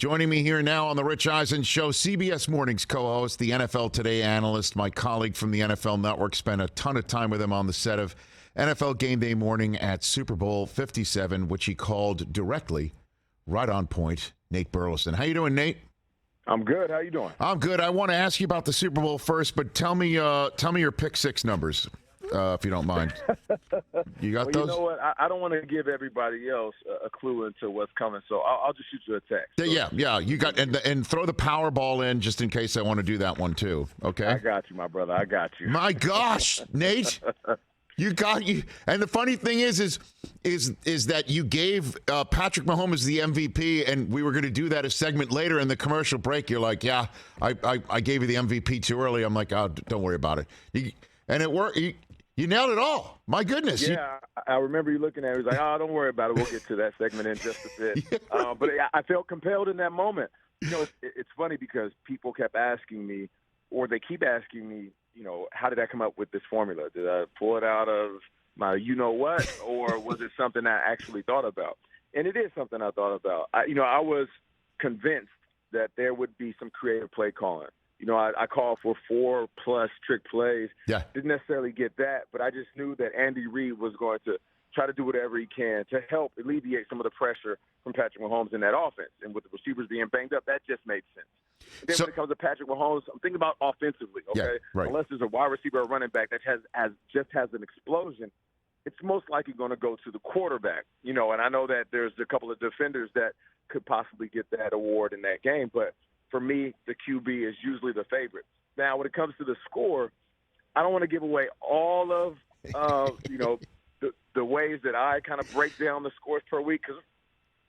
Joining me here now on the Rich Eisen Show, CBS Mornings co-host, the NFL Today analyst, my colleague from the NFL Network, spent a ton of time with him on the set of NFL Game Day Morning at Super Bowl 57, which he called directly, right on point, Nate Burleson. How you doing, Nate? I'm good. How you doing? I'm good. I want to ask you about the Super Bowl first, but tell me your pick six numbers, if you don't mind. You got those? You know what? I don't want to give everybody else a clue into what's coming, so I'll just shoot you a text. So, yeah. You got and throw the Powerball in just in case I want to do that one too. Okay. I got you, my brother. I got you. My gosh, Nate. You. And the funny thing is that you gave Patrick Mahomes the MVP, and we were going to do that a segment later in the commercial break. You're like, yeah, I gave you the MVP too early. I'm like, oh, don't worry about it. And it worked. You nailed it all. My goodness. Yeah, I remember you looking at it. He was like, oh, don't worry about it. We'll get to that segment in just a bit. But I felt compelled in that moment. You know, it's funny because people kept asking me, or they keep asking me, you know, how did I come up with this formula? Did I pull it out of my you-know-what, or was it something I actually thought about? And it is something I thought about. I was convinced that there would be some creative play calling. You know, I called for 4+ trick plays. Yeah. Didn't necessarily get that, but I just knew that Andy Reid was going to try to do whatever he can to help alleviate some of the pressure from Patrick Mahomes in that offense. And with the receivers being banged up, that just made sense. Then when it comes to Patrick Mahomes, I'm thinking about offensively, okay? Yeah, right. Unless there's a wide receiver or running back that has an explosion, it's most likely going to go to the quarterback. You know, and I know that there's a couple of defenders that could possibly get that award in that game, but for me, the QB is usually the favorite. Now, when it comes to the score, I don't want to give away all of, the ways that I kind of break down the scores per week, because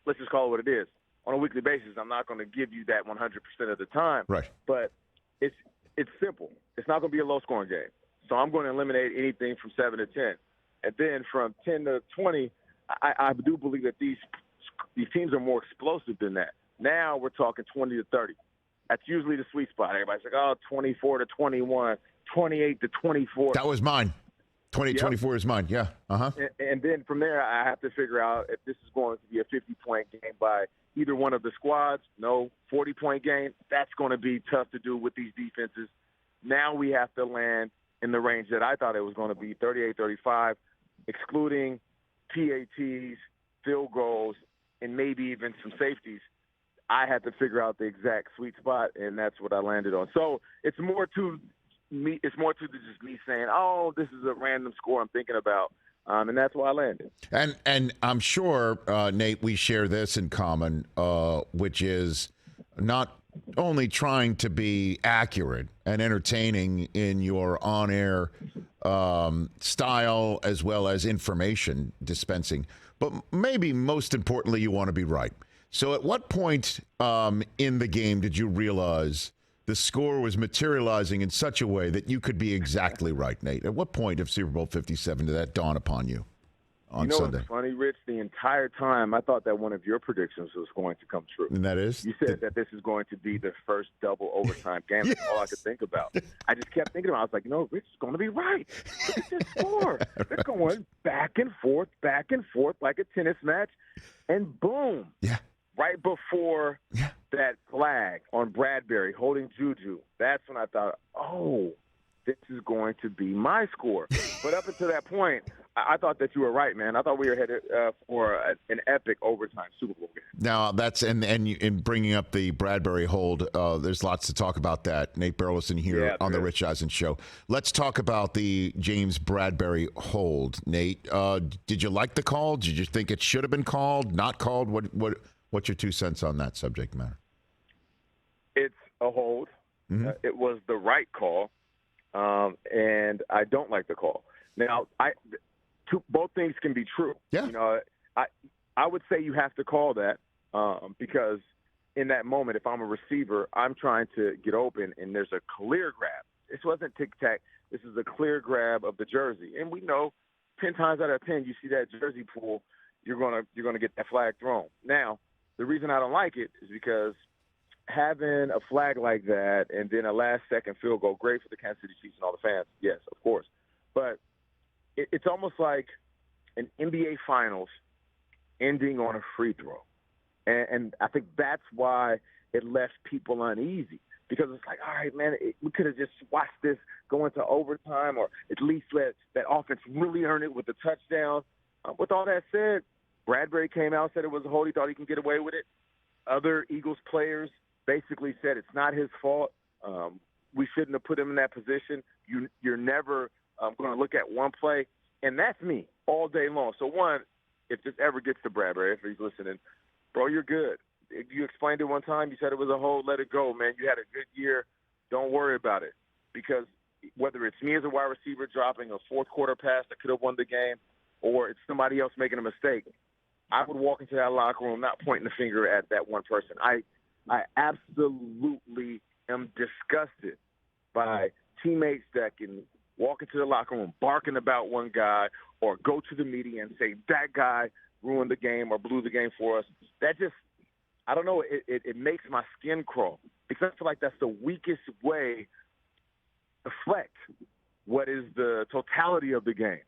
let's just call it what it is. On a weekly basis, I'm not going to give you that 100% of the time. Right. But it's simple. It's not going to be a low-scoring game. So I'm going to eliminate anything from 7 to 10. And then from 10 to 20, I do believe that these teams are more explosive than that. Now we're talking 20 to 30. That's usually the sweet spot. Everybody's like, oh, 24 to 21, 28 to 24. That was mine. 24 is mine. Yeah. Uh-huh. And then from there, I have to figure out if this is going to be a 50-point game by either one of the squads. No, 40-point game. That's going to be tough to do with these defenses. Now we have to land in the range that I thought it was going to be, 38-35, excluding PATs, field goals, and maybe even some safeties. I had to figure out the exact sweet spot, and that's what I landed on. So it's more to me. It's more to just me saying, "Oh, this is a random score I'm thinking about," and that's why I landed. And I'm sure, Nate, we share this in common, which is not only trying to be accurate and entertaining in your on-air style as well as information dispensing, but maybe most importantly, you want to be right. So at what point in the game did you realize the score was materializing in such a way that you could be exactly right, Nate? At what point of Super Bowl 57 did that dawn upon you on Sunday? What's funny, Rich? The entire time I thought that one of your predictions was going to come true. And that is? You said that this is going to be the first double overtime game. Yes. That's all I could think about. I just kept thinking about it. I was like, Rich is going to be right. Look at this score. They're going back and forth like a tennis match. And boom. Yeah. Right before that flag on Bradberry holding JuJu, that's when I thought, oh, this is going to be my score. But up until that point, I thought that you were right, man. I thought we were headed for an epic overtime Super Bowl game. Now, that's in bringing up the Bradberry hold, there's lots to talk about that. Nate Burleson here on the Rich Eisen Show. Let's talk about the James Bradberry hold. Nate, did you like the call? Did you think it should have been called, not called? What's your 2 cents on that subject matter? It's a hold. Mm-hmm. It was the right call, and I don't like the call. Now, both things can be true. Yeah. You know, I would say you have to call that because in that moment, if I'm a receiver, I'm trying to get open, and there's a clear grab. This wasn't tic-tac. This is a clear grab of the jersey. And we know 10 times out of 10, you see that jersey pull, you're gonna get that flag thrown. Now, the reason I don't like it is because having a flag like that and then a last-second field goal, great for the Kansas City Chiefs and all the fans, yes, of course. But it's almost like an NBA Finals ending on a free throw. And I think that's why it left people uneasy, because it's like, all right, man, we could have just watched this go into overtime, or at least let that offense really earn it with a touchdown. With all that said, Bradberry came out, said it was a hold. He thought he can get away with it. Other Eagles players basically said it's not his fault. We shouldn't have put him in that position. You're never going to look at one play. And that's me all day long. So, one, if this ever gets to Bradberry, if he's listening, bro, you're good. You explained it one time. You said it was a hold. Let it go, man. You had a good year. Don't worry about it. Because whether it's me as a wide receiver dropping a fourth-quarter pass that could have won the game, or it's somebody else making a mistake, I would walk into that locker room not pointing the finger at that one person. I absolutely am disgusted by teammates that can walk into the locker room barking about one guy, or go to the media and say that guy ruined the game or blew the game for us. That just, I don't know, it makes my skin crawl, because I feel like that's the weakest way to reflect what is the totality of the game.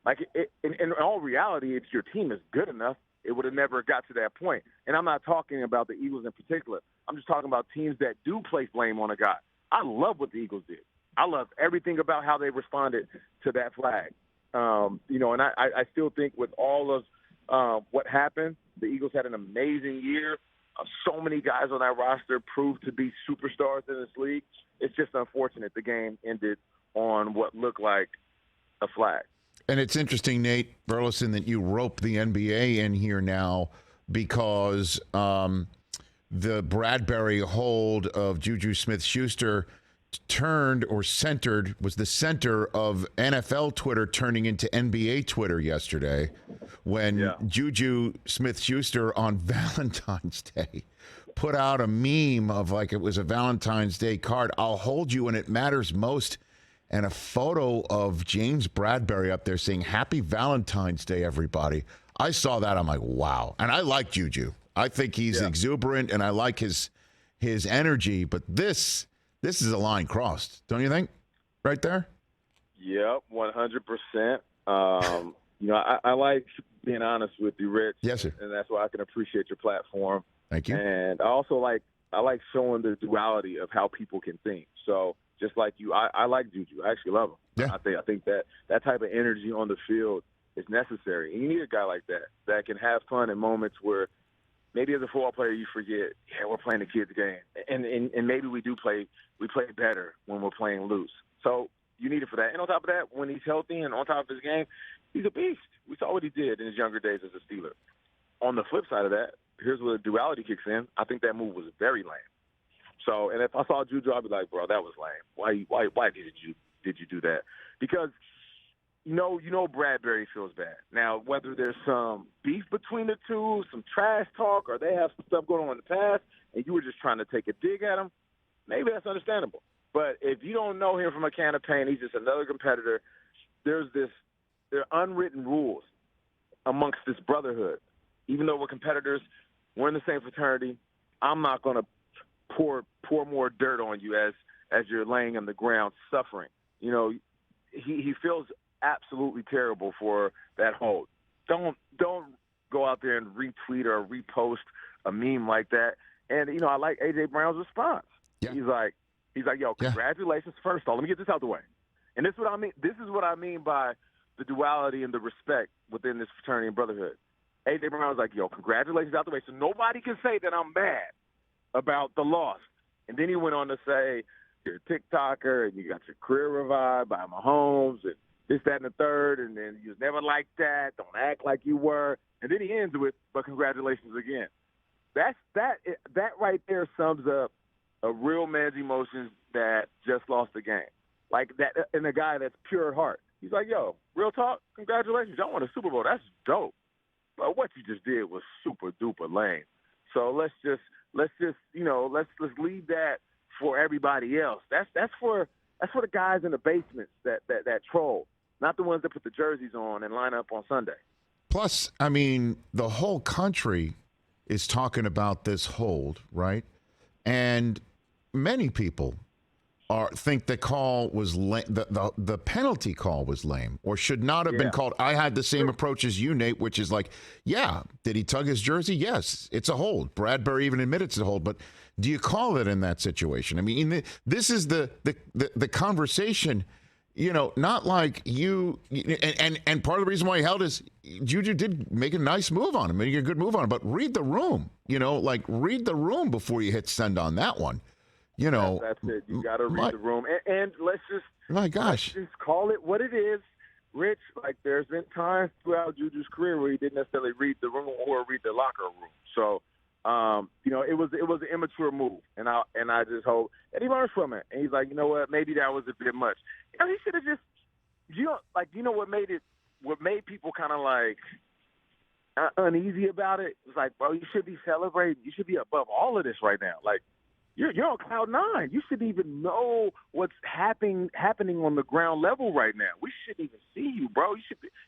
Like, in all reality, if your team is good enough, it would have never got to that point. And I'm not talking about the Eagles in particular. I'm just talking about teams that do place blame on a guy. I love what the Eagles did. I love everything about how they responded to that flag. And I still think with all of what happened, the Eagles had an amazing year. So many guys on that roster proved to be superstars in this league. It's just unfortunate the game ended on what looked like a flag. And it's interesting, Nate Burleson, that you rope the NBA in here now, because the Bradberry hold of JuJu Smith-Schuster was the center of NFL Twitter turning into NBA Twitter yesterday, when JuJu Smith-Schuster on Valentine's Day put out a meme of, like, it was a Valentine's Day card. I'll hold you when it matters most. And a photo of James Bradberry up there saying, "Happy Valentine's Day, everybody." I saw that. I'm like, wow. And I like JuJu. I think he's exuberant, and I like his energy. But this is a line crossed, don't you think? Right there? Yep, 100%. I like being honest with you, Rich. Yes, sir. And that's why I can appreciate your platform. Thank you. And I also like showing the duality of how people can think. So, just like you, I like JuJu. I actually love him. Yeah. I think that type of energy on the field is necessary. And you need a guy like that can have fun in moments where maybe as a football player you forget, we're playing a kid's game. And maybe we play better when we're playing loose. So you need it for that. And on top of that, when he's healthy and on top of his game, he's a beast. We saw what he did in his younger days as a Steeler. On the flip side of that, here's where the duality kicks in. I think that move was very lame. So, and if I saw JuJu, I'd be like, bro, that was lame. Why did you do that? Because you know Bradberry feels bad. Now, whether there's some beef between the two, some trash talk, or they have some stuff going on in the past, and you were just trying to take a dig at him, maybe that's understandable. But if you don't know him from a can of paint, he's just another competitor. There are unwritten rules amongst this brotherhood. Even though we're competitors, we're in the same fraternity. I'm not going to pour more dirt on you as you're laying on the ground suffering. He feels absolutely terrible for that hold. Don't go out there and retweet or repost a meme like that. And I like AJ Brown's response. Yeah. He's like, yo, congratulations. Yeah. First of all, let me get this out the way. And this is what I mean. This is what I mean by the duality and the respect within this fraternity and brotherhood. AJ Brown was like, yo, congratulations out the way, so nobody can say that I'm mad about the loss. And then he went on to say, you're a TikToker and you got your career revived by Mahomes and this, that, and the third, and then you was never like that. Don't act like you were. And then he ends with, but congratulations again. That right there sums up a real man's emotions that just lost the game. Like that, and a guy that's pure at heart. He's like, yo, real talk, congratulations. Y'all won a Super Bowl. That's dope. But what you just did was super duper lame. So let's leave that for everybody else. That's for the guys in the basements that troll, not the ones that put the jerseys on and line up on Sunday. Plus, I mean, the whole country is talking about this hold, right? And many people think the call was the penalty call was lame or should not have been called. I had the same approach as you, Nate, which is like, yeah, did he tug his jersey? Yes, it's a hold. Bradberry even admitted it's a hold, but do you call it in that situation? I mean, this is the conversation. Not like you and part of the reason why he held is JuJu did make a nice move on him, make a good move on him, but read the room. Read the room before you hit send on that one. That's it. You got to read the room, and let's just call it what it is, Rich. Like there's been times throughout JuJu's career where he didn't necessarily read the room or read the locker room. So, it was an immature move, and I just hope that he learns from it. And he's like, you know what, maybe that was a bit much. He should have just, what made people kind of like uneasy about it. It was like, bro, you should be celebrating. You should be above all of this right now. Like. You're on cloud nine. You shouldn't even know what's happening on the ground level right now. We shouldn't even see you, bro.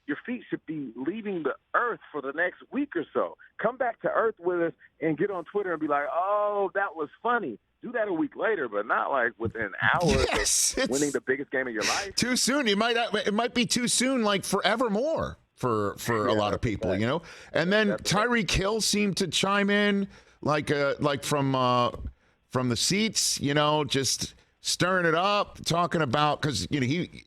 Your feet should be leaving the earth for the next week or so. Come back to earth with us and get on Twitter and be like, oh, that was funny. Do that a week later, but not like within hours of winning the biggest game of your life. Too soon. It might be too soon, like forevermore for a lot of people, And then Tyreek Hill seemed to chime in like from the seats, just stirring it up, talking about, because, he,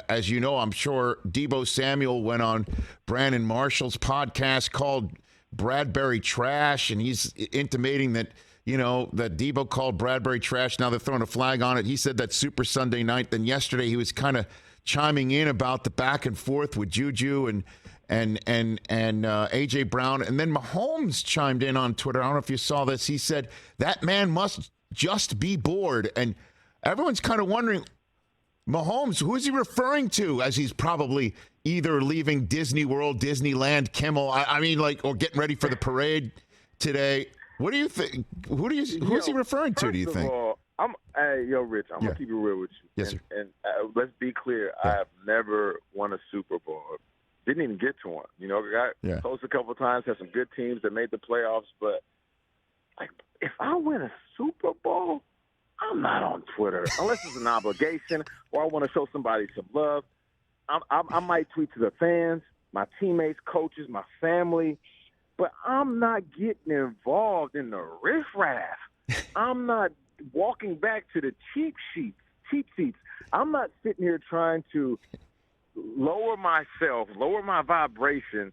as you know, I'm sure Deebo Samuel went on Brandon Marshall's podcast called Bradberry trash, and he's intimating that, that Deebo called Bradberry trash. Now they're throwing a flag on it. He said that Super Sunday night. Then yesterday he was kind of chiming in about the back and forth with JuJu and A.J. Brown. And then Mahomes chimed in on Twitter. I don't know if you saw this. He said, that man must just be bored. And everyone's kind of wondering, Mahomes, who is he referring to as he's probably either leaving Disney World, Disneyland, Kimmel, or getting ready for the parade today? What do you think? Who's he referring to, do you think? Rich, I'm going to keep it real with you. Yes, sir. And let's be clear. I have never won a Super Bowl. Didn't even get to one. Got close a couple of times, had some good teams that made the playoffs. But, if I win a Super Bowl, I'm not on Twitter unless it's an obligation or I want to show somebody some love. I might tweet to the fans, my teammates, coaches, my family, but I'm not getting involved in the riffraff. I'm not walking back to the cheap seats. I'm not sitting here trying to lower myself, lower my vibration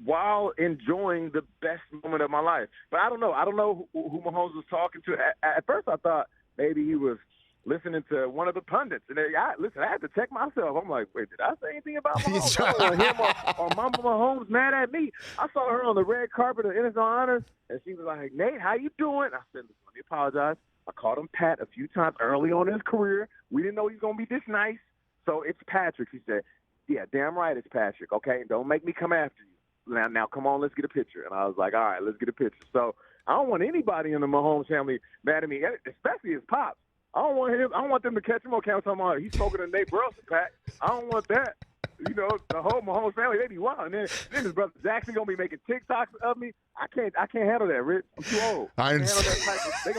while enjoying the best moment of my life. But I don't know. I don't know who Mahomes was talking to. At first I thought maybe he was listening to one of the pundits. And I had to check myself. I'm like, wait, did I say anything about Mahomes? I don't want him or Mama Mahomes mad at me. I saw her on the red carpet of NFL Honors, and she was like, Nate, how you doing? I said, let me apologize. I called him Pat a few times early on in his career. We didn't know he was going to be this nice. So it's Patrick. She said, yeah, damn right it's Patrick, okay? Don't make me come after you. Now, come on, let's get a picture. And I was like, all right, let's get a picture. So I don't want anybody in the Mahomes family mad at me, especially his pops. I don't want them to catch him on camera talking about he's spoken to Nate Burleson, Pat. I don't want that. The whole Mahomes family, they be wild. And then his brother Jackson gonna be making TikToks of me. I can't handle that, Rich. I'm too old. I can't handle that type of, they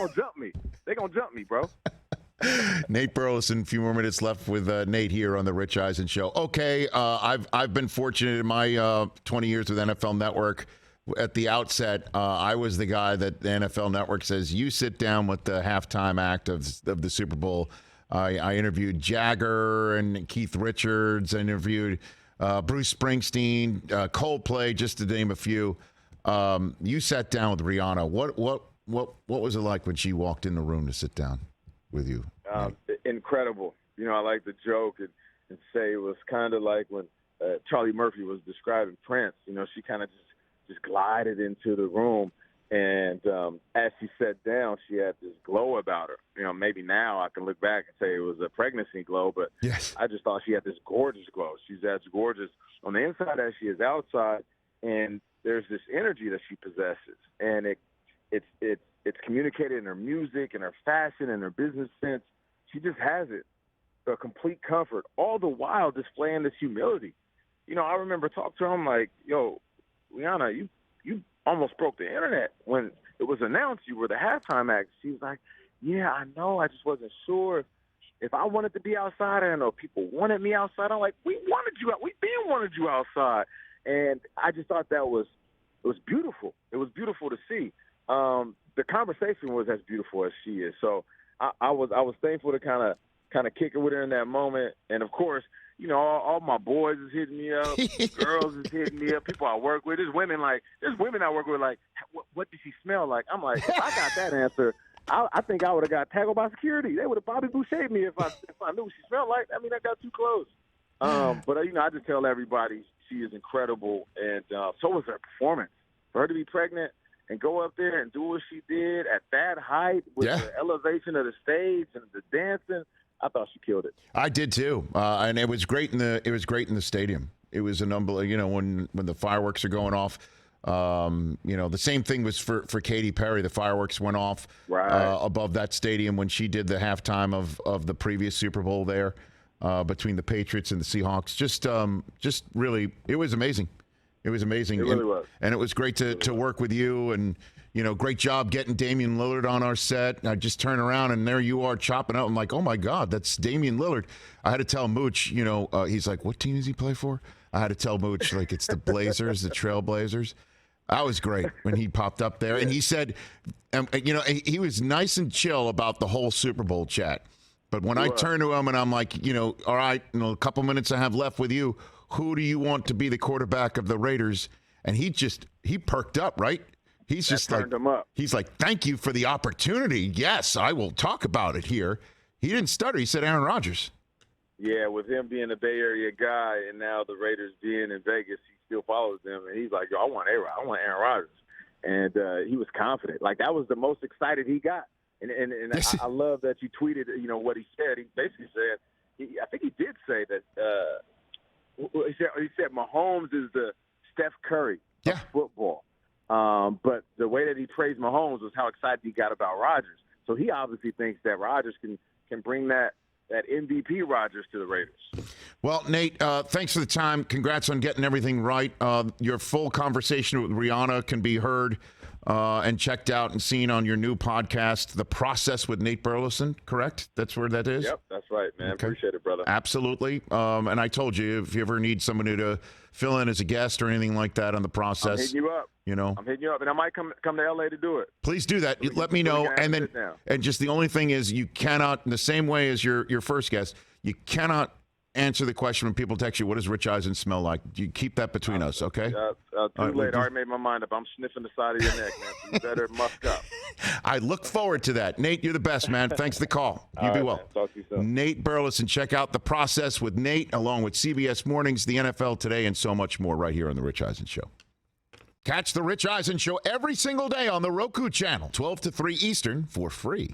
gonna jump me, bro. Nate Burleson, a few more minutes left with Nate here on the Rich Eisen Show. Okay, I've been fortunate in my 20 years with NFL Network. At the outset, I was the guy that the NFL Network says, you sit down with the halftime act of the Super Bowl. I interviewed Jagger and Keith Richards. I interviewed Bruce Springsteen, Coldplay, just to name a few. You sat down with Rihanna. What was it like when she walked in the room to sit down with you? Incredible. I like to joke and say it was kind of like when Charlie Murphy was describing Prince. She kind of just glided into the room, and as she sat down, she had this glow about her. Maybe now I can look back and say it was a pregnancy glow, but yes. I just thought she had this gorgeous glow. She's as gorgeous on the inside as she is outside, and there's this energy that she possesses, and it's communicated in her music and her fashion and her business sense. She just has it, a complete comfort, all the while displaying this humility. I remember talking to her, I'm like, yo, Rihanna, you almost broke the internet when it was announced you were the halftime act. She was like, yeah, I know. I just wasn't sure if I wanted to be outside, I know people wanted me outside. I'm like, we wanted you out. We been wanted you outside. And I just thought it was beautiful. It was beautiful to see. The conversation was as beautiful as she is. So I was thankful to kind of kick it with her in that moment. And of course, you know, all my boys is hitting me up, girls is hitting me up, people I work with. There's women I work with like, what does she smell like? I'm like, if I got that answer, I think I would have got tackled by security. They would have Bobby Boucher'd me if I knew what she smelled like. I mean, I got too close. But you know, I just tell everybody she is incredible, and so was her performance. For her to be pregnant and go up there and do what she did at that height with the elevation of the stage and the dancing, I thought she killed it. I did too, and it was great in the stadium. It was a number, you know, when the fireworks are going off. You know, the same thing was for Katy Perry. The fireworks went off above that stadium when she did the halftime of the previous Super Bowl there between the Patriots and the Seahawks. Just really, it was amazing. It was amazing. It really was. And it was great to work with you, and, you know, great job getting Damian Lillard on our set. And I just turn around and there you are chopping up. I'm like, oh my God, that's Damian Lillard. I had to tell Mooch, you know, he's like, what team does he play for? I had to tell Mooch, like, it's the Blazers, the Trailblazers. That was great when he popped up there. And he said, you know, he was nice and chill about the whole Super Bowl chat. But when I turn to him and I'm like, you know, all right, you know, a couple minutes I have left with you, who do you want to be the quarterback of the Raiders? And he perked up, right? He's just like, he's like, thank you for the opportunity. Yes, I will talk about it here. He didn't stutter. He said Aaron Rodgers. Yeah, with him being a Bay Area guy and now the Raiders being in Vegas, he still follows them. And he's like, yo, I want Aaron Rodgers. And he was confident. Like, that was the most excited he got. And I love that you tweeted, you know, what he said. He basically said, I think he did say that he said Mahomes is the Steph Curry of football. But the way that he praised Mahomes was how excited he got about Rodgers. So he obviously thinks that Rodgers can bring that MVP Rodgers to the Raiders. Well, Nate, thanks for the time. Congrats on getting everything right. Your full conversation with Rihanna can be heard and checked out and seen on your new podcast, The Process with Nate Burleson, correct? That's where that is? Yep, that's right, man. Okay. Appreciate it, brother. Absolutely. And I told you, if you ever need somebody to fill in as a guest or anything like that on The Process. I'm hitting you up. You know, I'm hitting you up, and I might come to L.A. to do it. Please do that. Let me know. And just the only thing is, you cannot, in the same way as your first guest, you cannot answer the question when people text you, what does Rich Eisen smell like? You keep that between us, okay? Too late. I already made my mind up. I'm sniffing the side of your neck, man. So you better musk up. I look forward to that. Nate, you're the best, man. Thanks for the call. You be well. Man. Talk to you soon. Nate Burleson. Check out The Process with Nate, along with CBS Mornings, the NFL Today, and so much more right here on The Rich Eisen Show. Catch The Rich Eisen Show every single day on the Roku channel, 12 to 3 Eastern, for free.